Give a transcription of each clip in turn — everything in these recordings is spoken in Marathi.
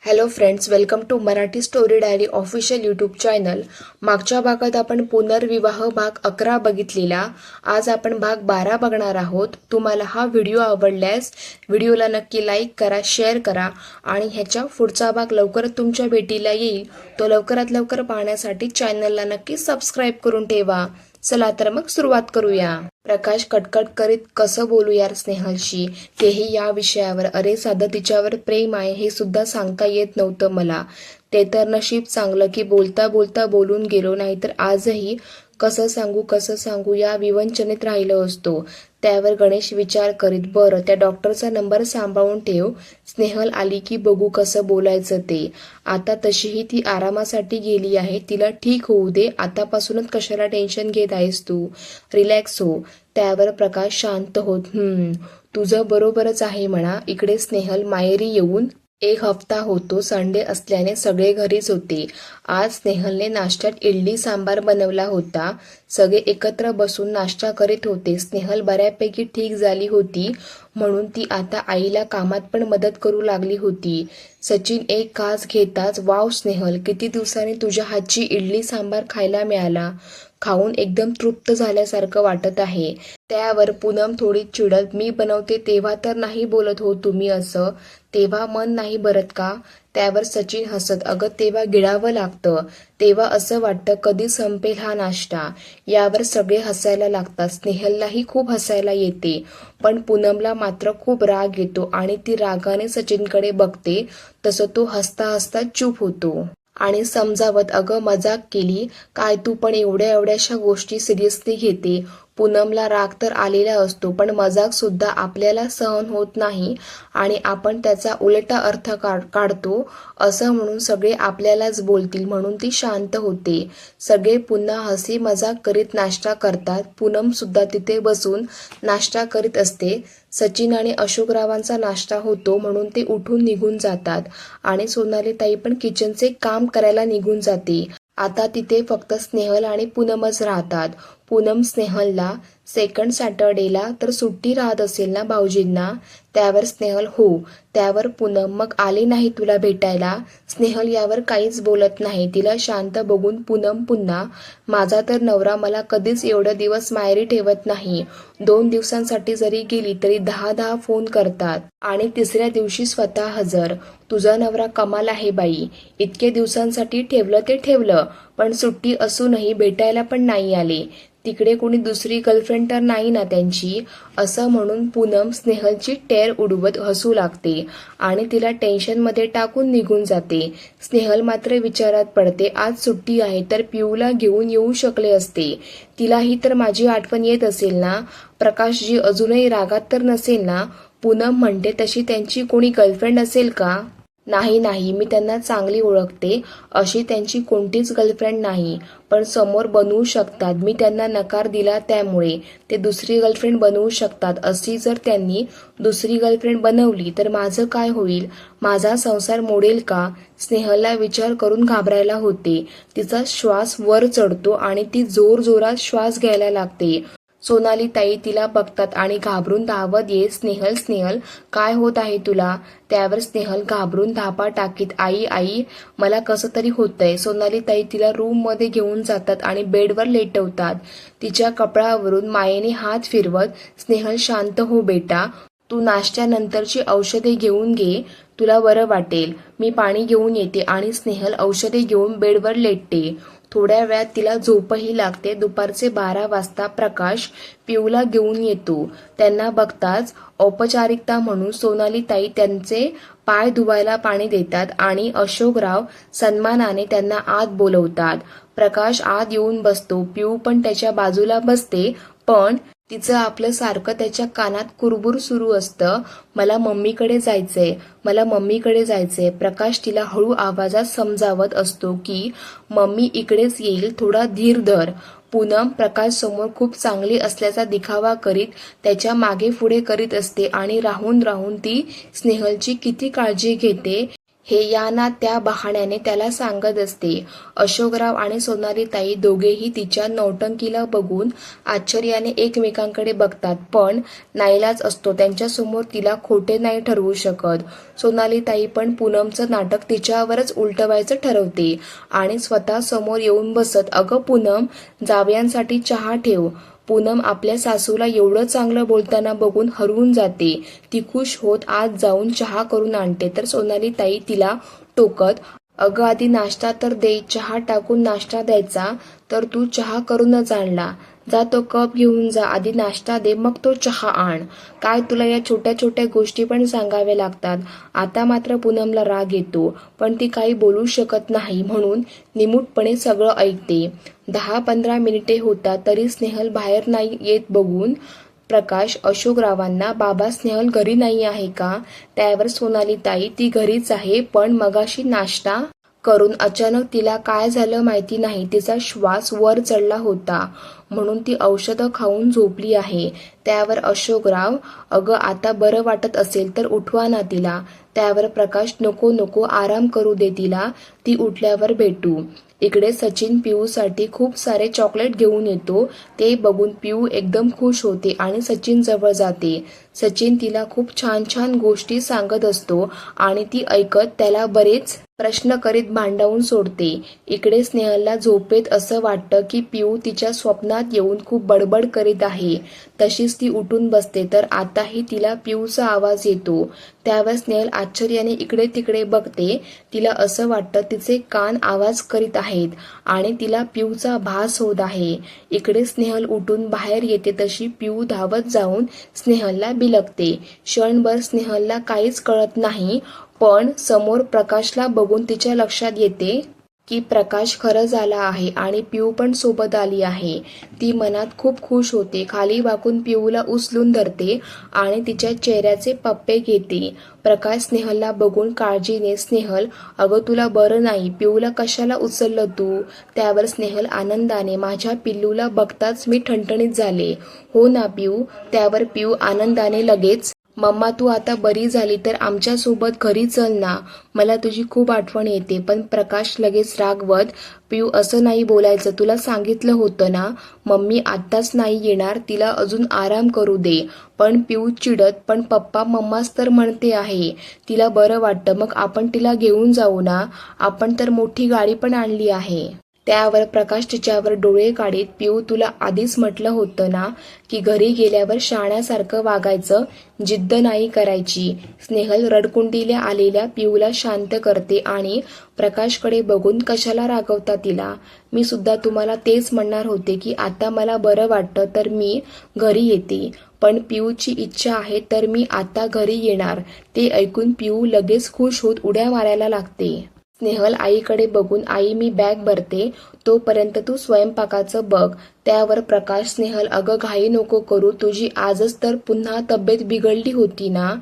Hello friends, welcome to Marathi story diary official YouTube channel. मागच्या भागात आपण पुनर्विवाह भाग 11 बघितलेला. आज आपण भाग 12 बघणार आहोत. तुम्हाला हा व्हिडिओ आवडल्यास व्हिडिओला नक्की लाईक करा, शेअर करा आणि ह्याच्या पुढचा भाग लवकरच तुमच्या भेटीला येईल. तो लवकरात लवकर पाहण्यासाठी चॅनलला नक्की सबस्क्राईब करून ठेवा. चला तर मग सुरुवात करूया. प्रकाश कटकट करीत कसं बोलू यार स्नेहलशी, तेही या विषयावर. अरे साधं तिच्यावर प्रेम आहे हे सुद्धा सांगता येत नव्हतं मला. ते तर नशीब चांगलं की बोलता बोलता बोलून गेलो, नाहीतर आजही कसं सांगू या विवंचनेत राहिलो असतो. त्यावर गणेश विचार करीत, बरं त्या डॉक्टरचा नंबर सांभाळून ठेव, स्नेहल आली की बघू कसं बोलायचं ते. आता तशीही ती आरामासाठी गेली आहे, तिला ठीक होऊ दे. आतापासूनच कशाला टेन्शन घेत आहेस तू, रिलॅक्स हो. त्यावर प्रकाश शांत होत, तुझं बरोबरच आहे म्हणा. इकडे स्नेहल माहेरी येऊन 1 हफ्ता होतो. संडे असल्याने सगळे घरीच होते. आज स्नेहलने नाश्त्यात इडली सांबार बनवला होता. सगळे एकत्र बसून नाश्ता करीत होते. स्नेहल बऱ्यापैकी ठीक झाली होती म्हणून ती आता आईला कामात पण मदत करू लागली होती. सचिन एक घास घेताच, वाव स्नेहल, किती दिवसांनी तुझ्या हातची इडली सांबार खायला मिळाला. खाऊन एकदम तृप्त झाल्यासारखं वाटत आहे. त्यावर पूनम थोडी चिडत, मी बनवते तेव्हा तर नाही बोलत हो तुम्ही असं, तेव्हा मन नाही भरत का. त्यावर सचिन हसत, अगं तेव्हा गिळावं लागतं, तेव्हा असं वाटतं कधी संपेल हा नाश्ता. यावर सगळे हसायला लागतात. स्नेहललाही खूप हसायला येते, पण पूनमला मात्र खूप राग येतो आणि ती रागाने सचिनकडे बघते. तसं तो हसता हसता चूप होतो आणि समजावत, अगं मजाक केली काय तू पण एवढ्या एवढ्याशा गोष्टी सिरियसली घेते. पूनमला राग तर आलेला असतो, पण मजाक सुद्धा आपल्याला सहन होत नाही आणि आपण त्याचा उलटा अर्थ काढतो असं म्हणून सगळे आपल्यालाच बोलतील म्हणून ती शांत होते. सगळे पुन्हा हसी मजाक करीत नाश्ता करतात. पूनम सुद्धा तिथे बसून नाश्ता करीत असते. सचिन आणि अशोकरावांचा नाश्ता होतो म्हणून ते उठून निघून जातात आणि सोनाली ताई पण किचनचे काम करायला निघून जाते. आता तिथे फक्त स्नेहल आणि पूनमच राहतात. पूनम स्नेहलला, सेकंड सॅटर्डेला तर सुट्टी राहत असेल ना भाऊजींना. त्यावर स्नेहल, हो. त्यावर पूनम, मग आले नाही तुला भेटायला. स्नेहल यावर काहीच बोलत नाही. तिला शांत बघून पूनम पुन्हा, माझा तर नवरा मला कधीच एवढे दिवस माहेरी ठेवत नाही. 2 दिवसांसाठी जरी गेली तरी 10 फोन करतात आणि तिसऱ्या दिवशी स्वतः हजर. तुझा नवरा कमाल आहे बाई, इतके दिवसांसाठी ठेवलं ते ठेवलं, पण सुट्टी असूनही भेटायला पण नाही आले. तिकडे कोणी दुसरी गर्लफ्रेंड तर नाही ना त्यांची. असं म्हणून पूनम स्नेहलची टेर उडवत हसू लागते आणि तिला टेन्शनमध्ये टाकून निघून जाते. स्नेहल मात्र विचारात पडते, आज सुट्टी आहे तर पिऊला घेऊन येऊ शकले असते. तिलाही तर माझी आठवण येत असेल ना. प्रकाशजी अजूनही रागात तर नसेल ना. पूनम म्हणते, तशी त्यांची कोणी गर्लफ्रेंड असेल का. नाही, मी त्यांना चांगली ओळखते, अशी त्यांची कोणतीच गर्लफ्रेंड नाही, पण समोर बनवू शकतात. मी त्यांना नकार दिला त्यामुळे ते दुसरी गर्लफ्रेंड बनवू शकतात. अशी जर त्यांनी दुसरी गर्लफ्रेंड बनवली तर माझं काय होईल, माझा संसार मोडेल का. स्नेहलला विचार करून घाबरायला होते. तिचा श्वास वर चढतो आणि ती जोरात श्वास घ्यायला लागते. सोनाली ताई तिला बघतात आणि घाबरून धावत येत, स्नेहल काय होत आहे तुला. त्यावर स्नेहल घाबरून धापा टाकीत, आई मला कसं तरी होतंय. सोनाली ताई तिला रूम मध्ये घेऊन जातात आणि बेडवर लेटवतात. तिच्या कपड्यावरून मायेने हात फिरवत, स्नेहल शांत हो बेटा, तू नाश्त्यानंतरची औषधे घेऊन घे, तुला बरं वाटेल. मी पाणी घेऊन येते. आणि स्नेहल औषधे घेऊन बेडवर लेटते. थोड्या वेळात तिला झोपही लागते. दुपारचे 12 वाजता प्रकाश पिऊला घेऊन येतो. त्यांना बघताच औपचारिकता म्हणून सोनाली ताई त्यांचे पाय धुवायला पाणी देतात आणि अशोकराव सन्मानाने त्यांना आत बोलवतात. प्रकाश आत येऊन बसतो. पिऊ पण त्याच्या बाजूला बसते, पण तिचं आपलं सारखं त्याच्या कानात कुरबुर सुरू असतं, मला मम्मीकडे जायचंय. प्रकाश तिला हळू आवाजात समजावत असतो की मम्मी इकडेच येईल, थोडा धीर धर. पूनम प्रकाश समोर खूप चांगली असल्याचा दिखावा करीत त्याच्या मागे पुढे करीत असते आणि राहून ती स्नेहलची किती काळजी घेते हे या ना त्या बहाण्याने त्याला सांगत असते. अशोकराव आणि सोनालीताई दोघेही तिच्या नौटंकीला बघून आश्चर्याने एकमेकांकडे बघतात, पण नाईलाज असतो त्यांच्यासमोर तिला खोटे नाही ठरवू शकत. सोनालीताई पण पूनमचं नाटक तिच्यावरच उलटवायचं ठरवते आणि स्वतः समोर येऊन बसत, अगं पूनम, जावयांसाठी चहा ठेव. पूनम आपल्या सासूला एवढं चांगलं बोलताना बघून हरवून जाते. ती खुश होत आत जाऊन चहा करून आणते, तर सोनालीताई तिला टोकत, अगं आधी नाश्ता तर दे. चहा टाकून नाश्ता द्यायचा तर तू चहा करूनच आणला. जा तो कप घेऊन जा, आधी नाश्ता दे मग तो चहा आण. काय तुला या छोट्या छोट्या गोष्टी पण सांगाव्या लागतात. आता मात्र पूनमला राग येतो, पण ती काही बोलू शकत नाही म्हणून निमूटपणे सगळं ऐकते. 10-15 मिनिटे होतात तरी स्नेहल बाहेर नाही येत बघून प्रकाश अशोकरावांना, बाबा स्नेहल घरी नाही आहे का? त्यावर सोनालीताई, ती घरीच आहे, पण मगाशी नाश्ता करून अचानक तिला काय झालं माहिती नाही, तिचा श्वास वर चढला होता म्हणून ती औषधं खाऊन झोपली आहे. त्यावर अशोकराव, अगं आता बरं वाटत असेल तर उठवा ना तिला. त्यावर प्रकाश, नको नको, आराम करू दे तिला, ती उठल्यावर भेटू. इकडे सचिन पिऊसाठी खूप सारे चॉकलेट घेऊन येतो. ते बघून पिऊ एकदम खुश होते आणि सचिन जवळ जाते. सचिन तिला खूप छान छान गोष्टी सांगत असतो आणि ती ऐकत त्याला बरेच प्रश्न करीत भांडावून सोडते. इकडे स्नेहलला झोपेत असं वाटतं की पिऊ तिच्या स्वप्नात येऊन खूप बडबड करीत आहे. तशीच ती उठून बसते तर आताही तिला पिऊचा आवाज येतो. त्यावर स्नेहल आश्चर्याने इकडे तिकडे बघते. तिला असं वाटतं तिचे कान आवाज करीत आहेत आणि तिला पिऊचा भास होत आहे. इकडे स्नेहल उठून बाहेर येते तशी पिऊ धावत जाऊन स्नेहलला बिलगते. क्षणभर स्नेहलला काहीच कळत नाही, पण समोर प्रकाशला बघून तिच्या लक्षात येते की प्रकाश खरंच आला आहे आणि पिऊ पण सोबत आली आहे. ती मनात खूप खुश होते. खाली वाकून पिऊला उचलून धरते आणि तिच्या चेहऱ्याचे पप्पे घेते. प्रकाश स्नेहलला बघून काळजीने, स्नेहल, अगं तुला बरं नाही, पिऊला कशाला उचललं तू? त्यावर स्नेहल आनंदाने, माझ्या पिल्लूला बघताच मी ठणठणीत झाले. हो ना पिऊ. त्यावर पिऊ आनंदाने लगेच, मम्मा तू आता बरी झाली तर आमच्या सोबत घरी चल ना, मला तुझी खूप आठवण येते. पण प्रकाश लगेच रागवत, पिऊ असं नाही बोलायचं, तुला सांगितलं होतं ना, मम्मी आत्ताच नाही येणार, तिला अजून आराम करू दे. पण पिऊ चिडत, पण पप्पा मम्माच तर म्हणते आहे, तिला बरं वाटतं मग आपण तिला घेऊन जाऊ ना, आपण तर मोठी गाडी पण आणली आहे. त्यावर प्रकाश तिच्यावर डोळे काढीत, पिऊ तुला आधीच म्हटलं होतं ना की घरी गेल्यावर शहाण्यासारखं वागायचं, जिद्द नाही करायची. स्नेहल रडकुंडीला आलेल्या पिऊला शांत करते आणि प्रकाशकडे बघून, कशाला रागवता तिला? मी सुद्धा तुम्हाला तेच म्हणणार होते की आता मला बरं वाटतं तर मी घरी येते, पण पिऊची इच्छा आहे तर मी आता घरी येणार. ते ऐकून पिऊ लगेच खुश होत उड्या मारायला लागते. स्नेहल आईकडे बघून, आई मी बॅग भरते, तोपर्यंत तू स्वयंपाकाचं बघ. त्यावर प्रकाश, स्नेहल अगं घाई नको करू, तुझी आजच तर पुन्हा तब्येत बिघडली होती ना.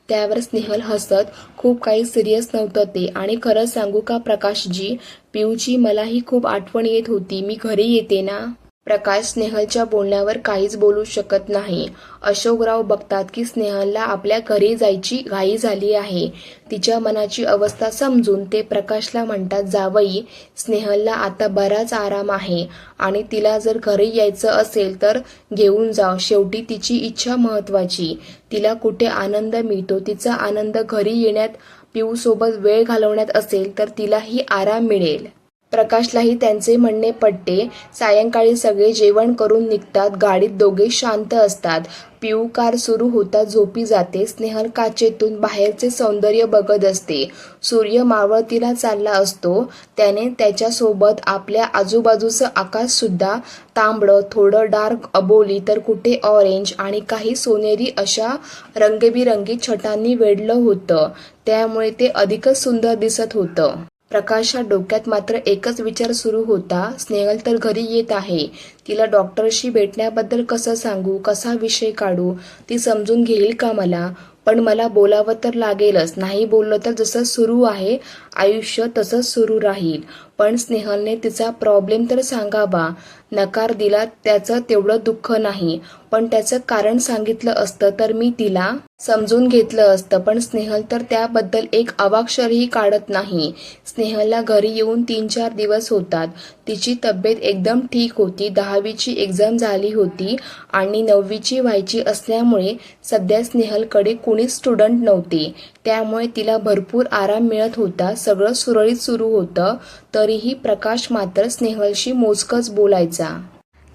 त्यावर स्नेहल हसत, खूप काही सिरियस नव्हतं ते, आणि खरं सांगू का प्रकाशजी, पिऊची मलाही खूप आठवण येत होती, मी घरी येते ना. प्रकाश स्नेहलच्या बोलण्यावर काहीच बोलू शकत नाही. अशोकराव बघतात की स्नेहलला आपल्या घरी जायची घाई झाली आहे. तिच्या मनाची अवस्था समजून ते प्रकाशला म्हणतात, जावई, स्नेहलला आता बराच आराम आहे आणि तिला जर घरी यायचं असेल तर घेऊन जा, शेवटी तिची इच्छा महत्वाची. तिला कुठे आनंद मिळतो, तिचा आनंद घरी येण्यात, पिऊसोबत वेळ घालवण्यात असेल तर तिलाही आराम मिळेल. प्रकाशलाही त्यांचे म्हणणे पटते. सायंकाळी सगळे जेवण करून निघतात. गाडीत दोघे शांत असतात. पिऊ कार सुरू होताच झोपी जाते. स्नेहल काचेतून बाहेरचे सौंदर्य बघत असते. सूर्य मावळतीला चालला असतो. त्याने त्याच्यासोबत आपल्या आजूबाजूचं आकाश सुद्धा तांबडं, थोडं डार्क अबोली तर कुठे ऑरेंज आणि काही सोनेरी अशा रंगीबिरंगी छटांनी वेढलं होतं. त्यामुळे ते अधिकच सुंदर दिसत होतं. प्रकाशच्या डोक्यात मात्र एकच विचार सुरू होता, स्नेहल तर घरी येत आहे, तिला डॉक्टरशी भेटण्याबद्दल कसं सांगू, कसा विषय काढू, ती समजून घेईल का मला? पण मला बोलावं तर लागेलच, नाही बोललं तर जसं सुरू आहे आयुष्य तसंच सुरू राहील. पण स्नेहलने तिचा प्रॉब्लेम तर सांगावा. नकार दिला त्याचं तेवढं दुःख नाही, पण त्याचं कारण सांगितलं असतं तर मी तिला समजून घेतलं असतं. पण स्नेहल तर त्याबद्दल एक अवाक्षरही काढत नाही. स्नेहलला घरी येऊन 3-4 दिवस होतात. तिची तब्येत एकदम ठीक होती. 10वीची एक्झाम झाली होती आणि 9वीची व्हायची असल्यामुळे सध्या स्नेहलकडे कुणीच स्टुडंट नव्हते. त्यामुळे तिला भरपूर आराम मिळत होता. सगळं सुरळीत सुरू होतं. तरीही प्रकाश मात्र स्नेहलशी मोजकंच बोलायचा.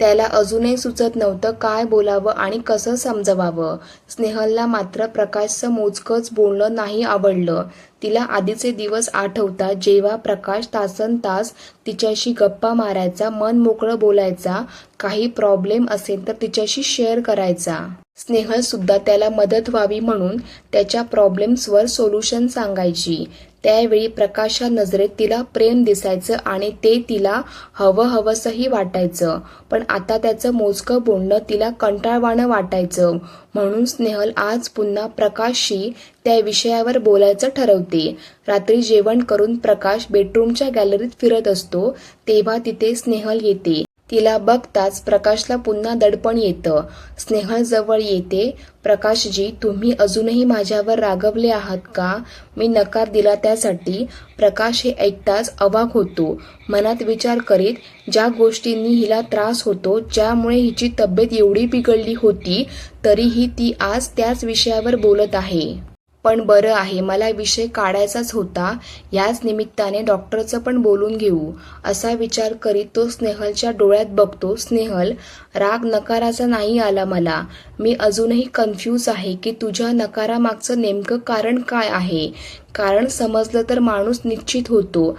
त्याला अजूनही सुचत नव्हतं काय बोलावं आणि कसं समजवावं. स्नेहलला मात्र प्रकाशचं मोजकंच बोलणं नाही आवडलं. तिला आधीचे दिवस आठवतात जेव्हा प्रकाश तासनतास तिच्याशी गप्पा मारायचा, मन मोकळं बोलायचा, काही प्रॉब्लेम असेल तर तिच्याशी शेअर करायचा. स्नेहल सुद्धा त्याला मदत व्हावी म्हणून त्याच्या प्रॉब्लेम्सवर सोल्युशन सांगायची. त्यावेळी प्रकाशच्या नजरेत तिला प्रेम दिसायचं आणि ते तिला हवंहवंसंही वाटायचं. पण आता त्याचं मोजकं बोलणं तिला कंटाळवाणं वाटायचं. म्हणून स्नेहल आज पुन्हा प्रकाशशी त्या विषयावर बोलायचं ठरवते. रात्री जेवण करून प्रकाश बेडरूमच्या गॅलरीत फिरत असतो तेव्हा तिथे स्नेहल येते. तिला बघताच प्रकाशला पुन्हा दडपण येतं. स्नेहल जवळ येते. प्रकाशजी, तुम्ही अजूनही माझ्यावर रागवले आहात का? मी नकार दिला त्यासाठी. प्रकाश हे ऐकताच अवाक होतो. मनात विचार करीत, ज्या गोष्टींनी हिला त्रास होतो, ज्यामुळे हिची तब्येत एवढी बिघडली होती, तरीही ती आज त्याच विषयावर बोलत आहे. पण बरं आहे, मला विषय काढायचाच होता. याच निमित्ताने डॉक्टरचं पण बोलून घेऊ, असा विचार करीत तो स्नेहलच्या डोळ्यात बघतो. स्नेहल, राग नकाराचा नाही आला मला. मी अजूनही कन्फ्यूज आहे की तुझ्या नकारामागचं नेमकं कारण काय आहे. कारण समजलं तर माणूस निश्चित होतो.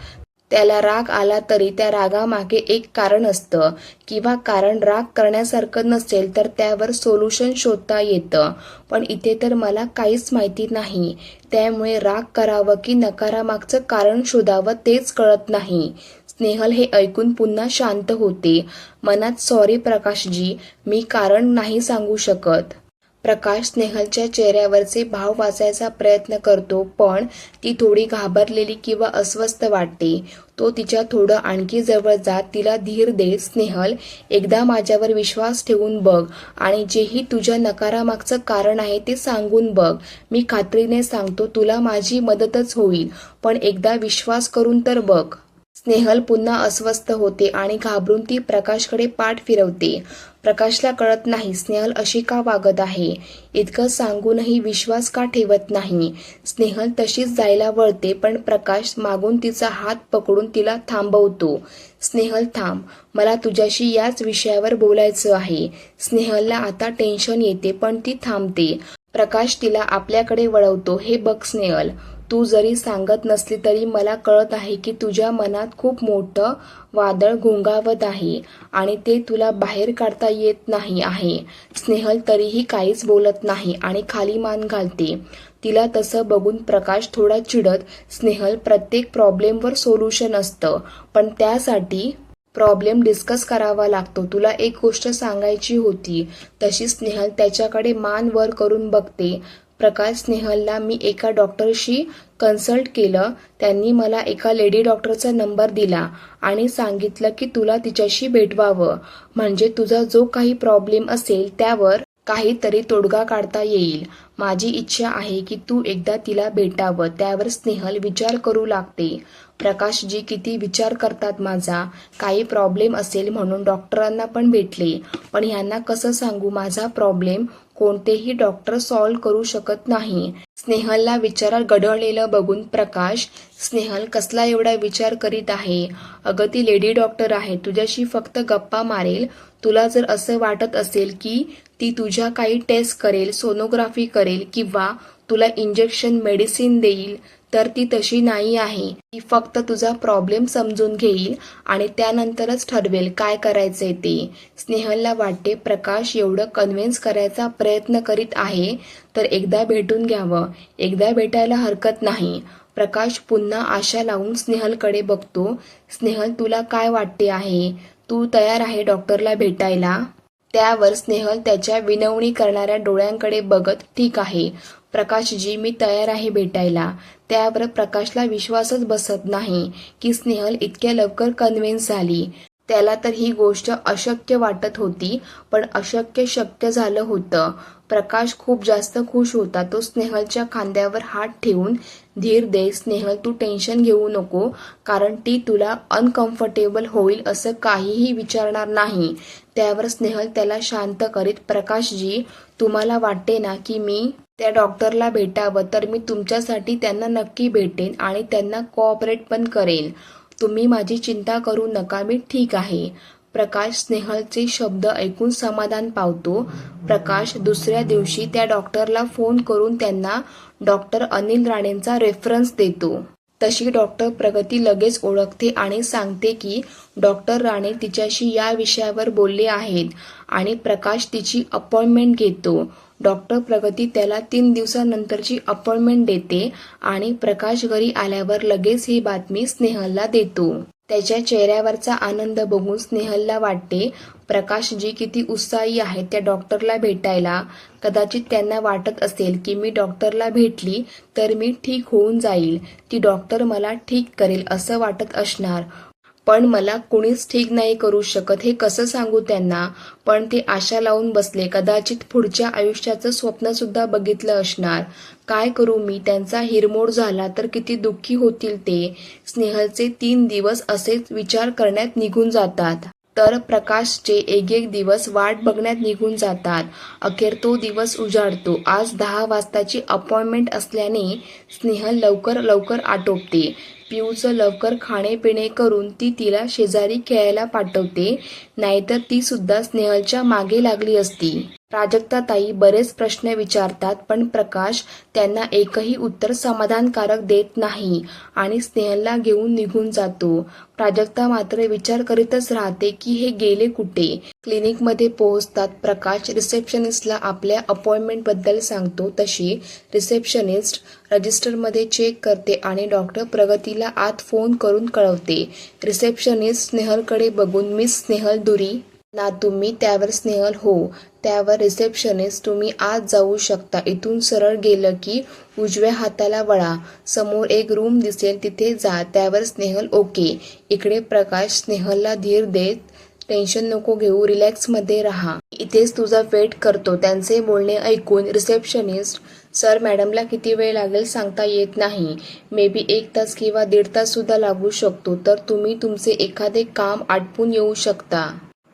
त्याला राग आला तरी त्या रागामागे एक कारण असतं किंवा कारण राग करण्यासारखं नसेल तर त्यावर सोल्युशन शोधता येतं. पण इथे तर मला काहीच माहिती नाही. त्यामुळे राग करावं की नकारामागचं कारण शोधावं तेच कळत नाही. स्नेहल हे ऐकून पुन्हा शांत होते. मनात सॉरी प्रकाशजी, मी कारण नाही सांगू शकत. प्रकाश स्नेहलच्या चेहऱ्यावरचे भाव वाचायचा प्रयत्न करतो, पण ती थोडी घाबरलेली किंवा अस्वस्थ वाटते. तो तिच्या थोडं आणखी जवळ जात तिला धीर देत, स्नेहल, एकदा माझ्यावर विश्वास ठेवून बघ आणि जेही तुझ्या नकारामागचं कारण आहे ते सांगून बघ. मी खात्रीने सांगतो तुला माझी मदतच होईल, पण एकदा विश्वास करून तर बघ. स्नेहल पुन्हा अस्वस्थ होते आणि घाबरून ती प्रकाशकडे पाठ फिरवते. प्रकाशला कळत नाही स्नेहल अशी का वागत आहे. इतकं सांगूनही विश्वास का ठेवत नाही. स्नेहल तशीच जायला वळते पण प्रकाश मागून तिचा हात पकडून तिला थांबवतो. स्नेहल थांब, मला तुझ्याशी याच विषयावर बोलायचं आहे. स्नेहलला आता टेन्शन येते पण ती थांबते. प्रकाश तिला आपल्याकडे वळवतो. हे बघ स्नेहल, तू जरी सांगत नसली तरी मला कळत आहे की तुझ्या मनात खूप मोठं वादळ घोंगावत आहे आणि ते तुला बाहेर काढता येत नाही आहे. स्नेहल तरीही काहीच बोलत नाही आणि खाली मान घालते. तिला तसं बघून प्रकाश थोडा चिडत, स्नेहल, प्रत्येक प्रॉब्लेमवर सोल्युशन असतं, पण त्यासाठी प्रॉब्लेम डिस्कस करावा लागतो. तुला एक गोष्ट सांगायची होती. तशी स्नेहल त्याच्याकडे मान वर करून बघते. प्रकाश, स्नेहलला मी एका डॉक्टरशी कन्सल्ट केलं. त्यांनी मला एका लेडी डॉक्टरचा नंबर दिला आणि सांगितलं की तुला तिच्याशी भेटवावं, म्हणजे तुझा जो काही प्रॉब्लेम असेल त्यावर काहीतरी तोडगा काढता येईल. माझी इच्छा आहे की तू एकदा तिला भेटावं. त्यावर स्नेहल विचार करू लागते. प्रकाशजी किती विचार करतात माझा. काही प्रॉब्लेम असेल म्हणून डॉक्टरांना पण भेटले, पण ह्यांना कसं सांगू माझा प्रॉब्लेम. कोणतेही डॉक्टर सॉल्व्ह करू शकत नाही. स्नेहलला विचारात गढळलेलं बघून प्रकाश, स्नेहल कसला एवढा विचार करीत आहे. अगं ती लेडी डॉक्टर आहे, तुझ्याशी फक्त गप्पा मारेल. तुला जर असं वाटत असेल की ती तुझ्या काही टेस्ट करेल, सोनोग्राफी करेल किंवा तुला इंजेक्शन मेडिसिन देईल, तर ती तशी नाही आहे. ती फक्त तुझा प्रॉब्लेम समजून घेईल आणि त्यानंतरच ठरवेल काय करायचंय ते. स्नेहलला वाटते प्रकाश एवढं कन्व्हिन्स करायचा प्रयत्न करीत आहे तर एकदा भेटून घ्यावं. एकदा भेटायला हरकत नाही. प्रकाश पुन्हा आशा लावून स्नेहलकडे बघतो. स्नेहल, तुला काय वाटते आहे? तू तयार आहे डॉक्टरला भेटायला? त्यावर स्नेहल त्याच्या विनवणी करणाऱ्या डोळ्यांकडे बघत, ठीक आहे प्रकाशजी, मी तयार आहे भेटायला. त्यावर प्रकाशला विश्वासच बसत नाही की स्नेहल इतक्या लवकर कन्व्हिन्स झाली. त्याला तर ही गोष्ट अशक्य वाटत होती, पण अशक्य शक्य झालं होतं. प्रकाश खूप जास्त खुश होता. तो स्नेहलच्या खांद्यावर हात ठेवून धीर दे स्नेहल, तू टेन्शन घेऊ नको, कारण ती तुला अनकम्फर्टेबल होईल असं काहीही विचारणार नाही. त्यावर स्नेहल त्याला शांत करीत, प्रकाशजी, तुम्हाला वाटते ना की मी त्या डॉक्टरला भेटावं, तर मी तुमच्यासाठी त्यांना नक्की भेटेन आणि त्यांना कोऑपरेट पण करेन. तुम्ही माझी चिंता करू नका, मी ठीक आहे. प्रकाश स्नेहलचे शब्द ऐकून समाधान पावतो. प्रकाश दुसऱ्या दिवशी त्या डॉक्टरला फोन करून त्यांना डॉक्टर अनिल राणेंचा रेफरन्स देतो. तशी डॉक्टर प्रगती लगेच ओळखते आणि सांगते की डॉक्टर राणे तिच्याशी या विषयावर बोलले आहेत आणि प्रकाश तिची अपॉइंटमेंट घेतो. डॉक्टर प्रगती त्याला 3 दिवसानंतरची अपॉइंटमेंट देते आणि प्रकाश घरी आल्यावर लगेच ही बातमी स्नेहलला देतो. त्याच्या चेहऱ्यावरचा आनंद बघून स्नेहलला वाटते, प्रकाशजी किती उत्साही आहेत त्या डॉक्टरला भेटायला. कदाचित त्यांना वाटत असेल की मी डॉक्टरला भेटली तर मी ठीक होऊन जाईल, ती डॉक्टर मला ठीक करेल असं वाटत असणार. पण मला कुणीच ठीक नाही करू शकत हे कसं सांगू त्यांना. पण ते आशा लावून बसले, कदाचित पुढच्या आयुष्याचं स्वप्न सुद्धा बघितलं असणार. काय करू मी, त्यांचा हिरमोड झाला तर किती दुःखी होतील ते. स्नेहलचे 3 दिवस असेच विचार करण्यात निघून जातात. तर प्रकाशचे एक दिवस वाट बघण्यात निघून जातात. अखेर तो दिवस उजाडतो. आज 10 वाजताची अपॉइंटमेंट असल्याने स्नेहल लवकर आटोपते. पिऊचं लवकर खाणेपिणे करून ती तिला शेजारी खेळायला पाठवते, नाहीतर ती सुद्धा स्नेहलच्या मागे लागली असती. प्राजक्ताताई बरेच प्रश्न विचारतात, पण प्रकाश त्यांना एकही उत्तर समाधानकारक देत नाही आणि स्नेहलला घेऊन निघून जातो. प्राजक्ता मात्र विचार करीतच राहते की हे गेले कुठे. क्लिनिकमध्ये पोहोचतात. प्रकाश रिसेप्शनिस्टला आपल्या अपॉइंटमेंटबद्दल सांगतो. तशी रिसेप्शनिस्ट रजिस्टरमध्ये चेक करते आणि डॉक्टर प्रगतीला आत फोन करून कळवते. रिसेप्शनिस्ट स्नेहलकडे बघून, मिस स्नेहल दुरी ना तुम्ही? त्यावर स्नेहल, हो. त्यावर रिसेप्शनिस्ट, तुम्ही आत जाऊ शकता. इथून सरळ गेलं की उजव्या हाताला वळा, समोर एक रूम दिसेल, तिथे जा. त्यावर स्नेहल, ओके. इकडे प्रकाश स्नेहलला धीर देत, टेन्शन नको घेऊ, रिलॅक्समध्ये राहा, इथेच तुझा वेट करतो. त्यांचे बोलणे ऐकून रिसेप्शनिस्ट, सर मॅडमला किती वेळ लागेल सांगता येत नाही, मे बी 1 तास किंवा 1.5 तास सुद्धा लागू शकतो, तर तुम्ही तुमचे एखादे काम आटपून येऊ शकता.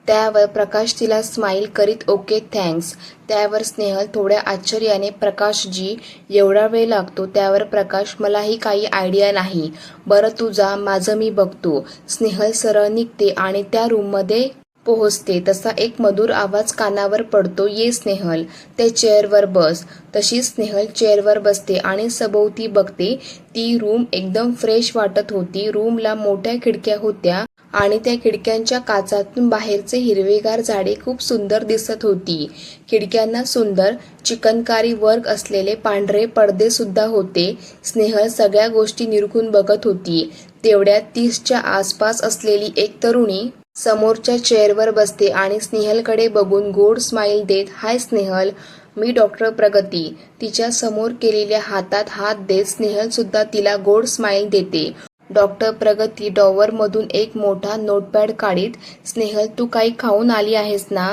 त्यावर प्रकाश तिला स्माईल करीत, ओके थँक्स. त्यावर स्नेहल थोड्या आश्चर्याने, प्रकाशजी एवढा वेळ लागतो? त्यावर प्रकाश, मलाही काही आयडिया नाही, बरं तू जा, माझं मी बघतो. स्नेहल सरळ निघते आणि त्या रूममध्ये पोहोचते. तसा एक मधुर आवाज कानावर पडतो, ये स्नेहल, त्या चेअरवर बस. तशी स्नेहल चेअरवर बसते आणि सभोवती बघते. ती रूम एकदम फ्रेश वाटत होती. रूमला मोठ्या खिडक्या होत्या आणि त्या खिडक्यांच्या काचातून बाहेरचे हिरवेगार झाडे खूप सुंदर दिसत होती. खिडक्यांना सुंदर चिकनकारी वर्क असलेले पांढरे पडदे सुद्धा होते. स्नेहल सगळ्या गोष्टी निरखून बघत होती. तेवढ्यात 30च्या आसपास असलेली एक तरुणी समोरच्या चेअरवर बसते आणि स्नेहलकडे बघून गोड स्माईल देत, हाय स्नेहल, मी डॉक्टर प्रगती. तिच्या समोर केलेल्या हातात हात देत स्नेहल सुद्धा तिला गोड स्माईल देते. डॉक्टर प्रगती ड्रॉवरमधून एक मोठा नोटपॅड काढीत, स्नेहल तू काही खाऊन आली आहेस ना,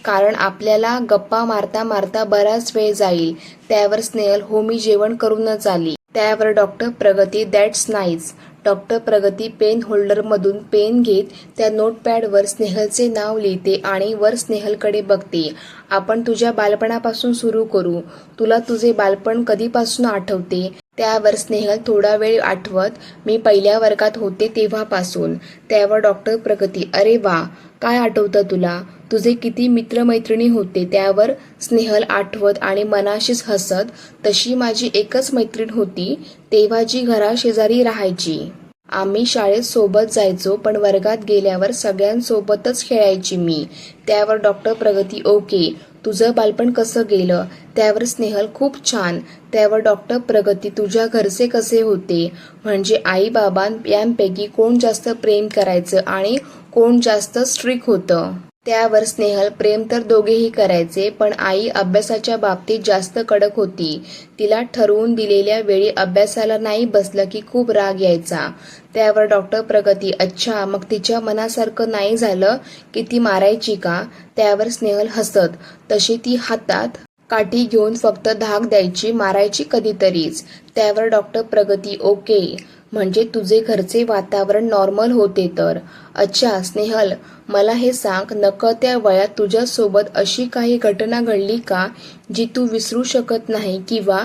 कारण आपल्याला गप्पा मारता मारता बराच वेळ जाईल. त्यावर स्नेहल, हो मी जेवण करूनच आली. त्यावर डॉक्टर प्रगती, दॅट्स नाईस. डॉक्टर प्रगती पेन होल्डरमधून पेन घेत त्या नोटपॅडवर स्नेहलचे नाव लिहिते आणि वर स्नेहलकडे बघते. आपण तुझ्या बालपणापासून सुरू करू. तुला तुझे बालपण कधीपासून आठवते? त्यावर स्नेहल थोडा वेळ आठवत, मी 1ल्या वर्गात होते तेव्हापासून. त्यावर डॉक्टर प्रगती, अरे वा, काय आठवतं तुला? तुझे किती मित्रमैत्रिणी होते? त्यावर स्नेहल आठवत आणि मनाशीच हसत, तशी माझी एकच मैत्रीण होती, तेव्हा जी घराशेजारी राहायची. आम्ही शाळेत सोबत जायचो, पण वर्गात गेल्यावर सगळ्यांसोबतच खेळायची मी. त्यावर डॉक्टर प्रगती, ओके, तुझं बालपण कसं गेलं? त्यावर स्नेहल, खूप छान. त्यावर डॉक्टर प्रगती, तुझ्या घरचे कसे होते? म्हणजे आई बाबा यांपैकी कोण जास्त प्रेम करायचं आणि कोण जास्त स्ट्रिक्ट होतं? त्यावर स्नेहल प्रेम तर दोघेही करायचे, पण आई अभ्यासाच्या बाबतीत जास्त कडक होती. तिला ठरवून दिलेल्या वेळी अभ्यासाला नाही बसलं की खूप राग यायचा. त्यावर डॉक्टर प्रगती, अच्छा मग तिच्या मनासारखं नाही झालं की ती मारायची का? त्यावर स्नेहल हसत, तशी ती हातात काठी घेऊन फक्त धाक द्यायची, मारायची कधीतरीच. त्यावर डॉक्टर प्रगती, ओके, म्हणजे तुझे घरचे वातावरण नॉर्मल होते तर. अच्छा स्नेहल, मला हे सांग, नकळत्या वयात तुझ्यासोबत अशी काही घटना घडली का जी तू विसरू शकत नाही किंवा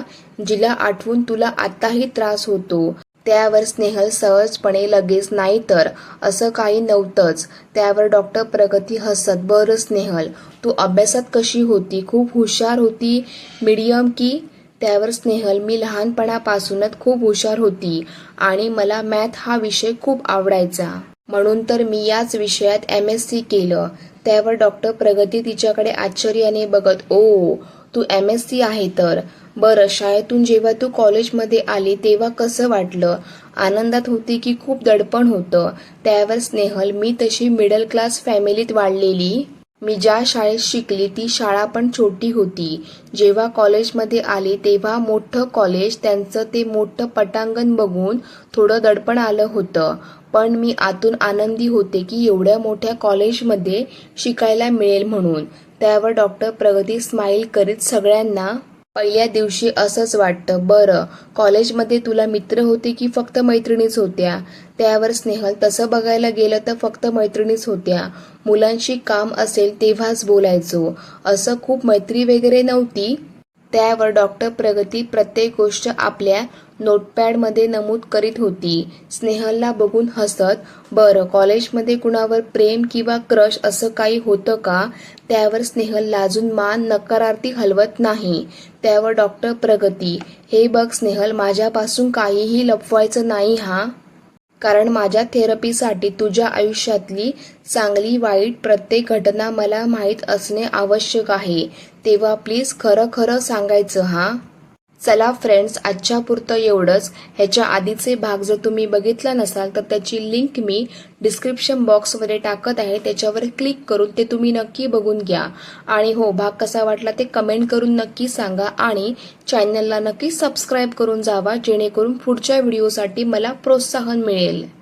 जिला आठवून तुला आताही त्रास होतो? त्यावर स्नेहल सहजपणे, लगेच नाही तर, असं काही नव्हतंच. त्यावर डॉक्टर प्रगती हसत, बरं स्नेहल, तू अभ्यासात कशी होती? खूप हुशार होती, मीडियम की? त्यावर स्नेहल, मी लहानपणापासूनच खूप हुशार होती आणि मला मॅथ हा विषय खूप आवडायचा. म्हणून तर मी याच विषयात MSc केलं. त्यावर डॉक्टर प्रगती तिच्याकडे आश्चर्याने बघत, ओ, तू MSc आहे तर. बरं, शाळेतून जेव्हा तू कॉलेजमध्ये आली तेव्हा कसं वाटलं? आनंदात होती की खूप दडपण होतं? त्यावर स्नेहल, मी तशी मिडल क्लास फॅमिलीत वाढलेली. मी ज्या शाळेत शिकली ती शाळा पण छोटी होती. जेव्हा कॉलेजमध्ये आली तेव्हा मोठं कॉलेज, त्यांचं ते मोठं पटांगण बघून थोडं दडपण आलं होतं. पण मी आतून आनंदी होते की एवढ्या मोठ्या कॉलेजमध्ये शिकायला मिळेल म्हणून. त्यावर डॉक्टर प्रगती स्माईल करीत, सगळ्यांना पहिल्या दिवशी असंच वाटतं. बरं, कॉलेजमध्ये तुला मित्र होते की फक्त मैत्रिणीच होत्या? त्यावर स्नेहल, तसं बघायला गेलं तर फक्त मैत्रिणीच होत्या. मुलांशी काम असेल तेव्हाच बोलायचो, असं खूप मैत्री वगैरे नव्हती. त्यावर डॉक्टर प्रगती प्रत्येक गोष्ट आपल्या नोटपॅडमध्ये नमूद करीत होती. स्नेहलला बघून हसत, बरं, कॉलेजमध्ये कुणावर प्रेम किंवा क्रश असं काही होतं का? त्यावर स्नेहल लाजून मान नकारार्थी हलवत नाही. त्यावर डॉक्टर प्रगती, हे बघ स्नेहल, माझ्यापासून काहीही लपवायचं नाही हा. कारण माझ्या थेरपीसाठी तुझ्या आयुष्यातली चांगली वाईट प्रत्येक घटना मला माहीत असणे आवश्यक आहे. तेव्हा प्लीज खरं खरं सांगायचं हा. चला फ्रेंड्स, आजच्यापुरतं एवढंच. ह्याच्या आधीचे भाग जर तुम्ही बघितला नसाल तर त्याची लिंक मी डिस्क्रिप्शन बॉक्समध्ये टाकत आहे, त्याच्यावर क्लिक करून ते तुम्ही नक्की बघून घ्या. आणि हो, भाग कसा वाटला ते कमेंट करून नक्की सांगा आणि चॅनलला नक्की सबस्क्राईब करून जावा, जेणेकरून पुढच्या व्हिडिओसाठी मला प्रोत्साहन मिळेल.